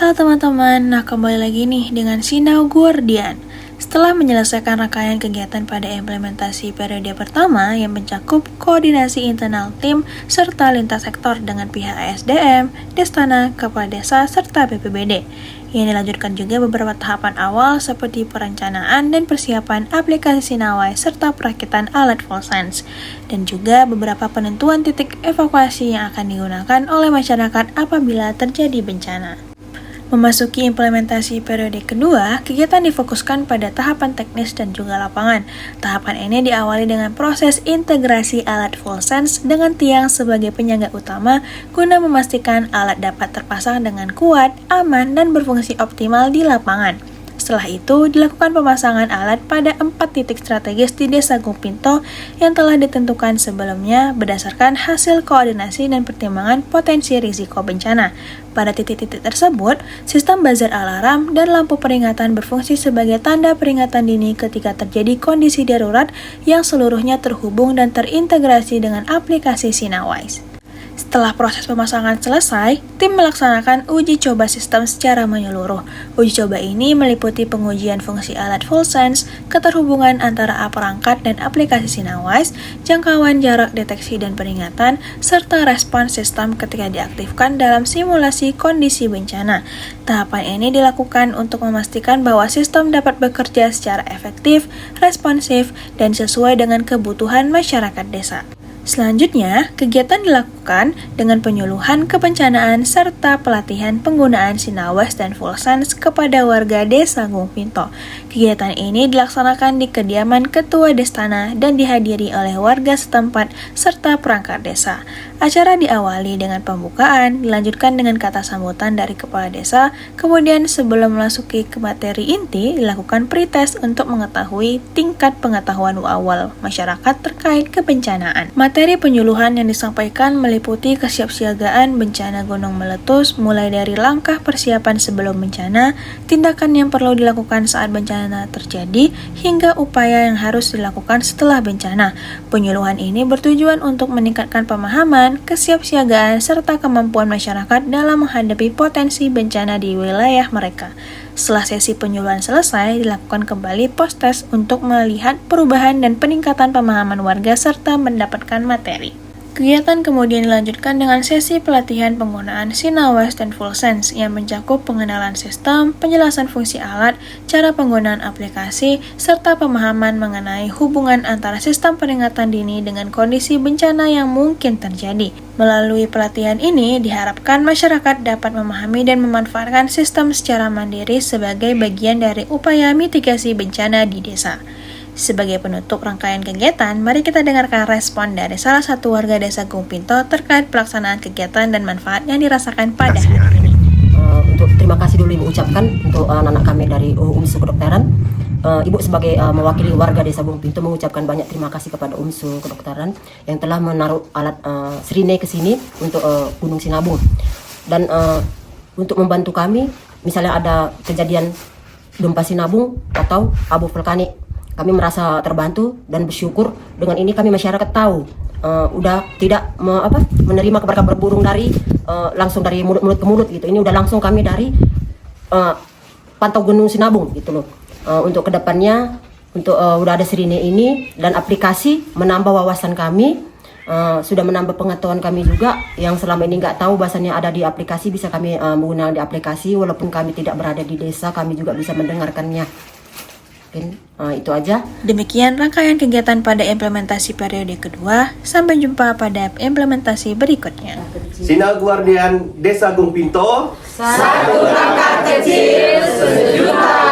Halo teman-teman, nah kembali lagi nih dengan Sinau Guardian. Setelah menyelesaikan rangkaian kegiatan pada implementasi periode pertama yang mencakup koordinasi internal tim serta lintas sektor dengan pihak ASDM, Destana, Kepala Desa, serta BPBD. Yang dilanjutkan juga beberapa tahapan awal seperti perencanaan dan persiapan aplikasi Sinawai serta perakitan alat Volsense, dan juga beberapa penentuan titik evakuasi yang akan digunakan oleh masyarakat apabila terjadi bencana. Memasuki implementasi periode kedua, kegiatan difokuskan pada tahapan teknis dan juga lapangan. Tahapan ini diawali dengan proses integrasi alat Volsense dengan tiang sebagai penyangga utama guna memastikan alat dapat terpasang dengan kuat, aman, dan berfungsi optimal di lapangan. Setelah itu, dilakukan pemasangan alat pada 4 titik strategis di Desa Gung Pinto yang telah ditentukan sebelumnya berdasarkan hasil koordinasi dan pertimbangan potensi risiko bencana. Pada titik-titik tersebut, sistem buzzer alarm dan lampu peringatan berfungsi sebagai tanda peringatan dini ketika terjadi kondisi darurat yang seluruhnya terhubung dan terintegrasi dengan aplikasi Sinawai. Setelah proses pemasangan selesai, tim melaksanakan uji coba sistem secara menyeluruh. Uji coba ini meliputi pengujian fungsi alat Volsense, keterhubungan antara perangkat dan aplikasi Sinawai, jangkauan jarak deteksi dan peringatan, serta respons sistem ketika diaktifkan dalam simulasi kondisi bencana. Tahapan ini dilakukan untuk memastikan bahwa sistem dapat bekerja secara efektif, responsif, dan sesuai dengan kebutuhan masyarakat desa. Selanjutnya, kegiatan dilakukan dengan penyuluhan kebencanaan serta pelatihan penggunaan Sinawai dan Volsense kepada warga Desa Gung Pinto. Kegiatan ini dilaksanakan di kediaman Ketua Destana dan dihadiri oleh warga setempat serta perangkat desa. Acara diawali dengan pembukaan, dilanjutkan dengan kata sambutan dari Kepala Desa, kemudian sebelum memasuki ke materi inti, dilakukan pretest untuk mengetahui tingkat pengetahuan awal masyarakat terkait kebencanaan. Materi penyuluhan yang disampaikan meliputi kesiapsiagaan bencana gunung meletus, mulai dari langkah persiapan sebelum bencana, tindakan yang perlu dilakukan saat bencana terjadi, hingga upaya yang harus dilakukan setelah bencana. Penyuluhan ini bertujuan untuk meningkatkan pemahaman, kesiapsiagaan, serta kemampuan masyarakat dalam menghadapi potensi bencana di wilayah mereka. Setelah sesi penyuluhan selesai, dilakukan kembali post-test untuk melihat perubahan dan peningkatan pemahaman warga serta mendapatkan materi. Kegiatan kemudian dilanjutkan dengan sesi pelatihan penggunaan Sinawai dan Volsense yang mencakup pengenalan sistem, penjelasan fungsi alat, cara penggunaan aplikasi, serta pemahaman mengenai hubungan antara sistem peringatan dini dengan kondisi bencana yang mungkin terjadi. Melalui pelatihan ini, diharapkan masyarakat dapat memahami dan memanfaatkan sistem secara mandiri sebagai bagian dari upaya mitigasi bencana di desa. Sebagai penutup rangkaian kegiatan, mari kita dengarkan respon dari salah satu warga Desa Gung Pinto terkait pelaksanaan kegiatan dan manfaat yang dirasakan pada hari ini. Untuk terima kasih dulu Ibu ucapkan untuk anak-anak kami dari UMSU Kedokteran. Ibu sebagai mewakili warga Desa Gung Pinto mengucapkan banyak terima kasih kepada UMSU Kedokteran yang telah menaruh alat sirine ke sini untuk Gunung Sinabung. Dan untuk membantu kami, misalnya ada kejadian gempa Sinabung atau abu vulkanik, kami merasa terbantu dan bersyukur. Dengan ini kami masyarakat tahu udah tidak menerima kabar-kabar burung dari langsung dari mulut ke mulut gitu. Ini udah langsung kami dari pantau Gunung Sinabung gitu loh. Untuk kedepannya udah ada sirine ini dan aplikasi menambah wawasan kami, sudah menambah pengetahuan kami juga yang selama ini nggak tahu bahasanya ada di aplikasi. Bisa kami menggunakan di aplikasi walaupun kami tidak berada di desa, kami juga bisa mendengarkannya. Itu aja. Demikian rangkaian kegiatan pada implementasi periode kedua. Sampai jumpa pada implementasi berikutnya. Sinau Guardian Desa Gung Pinto. Satu langkah kecil, sejuta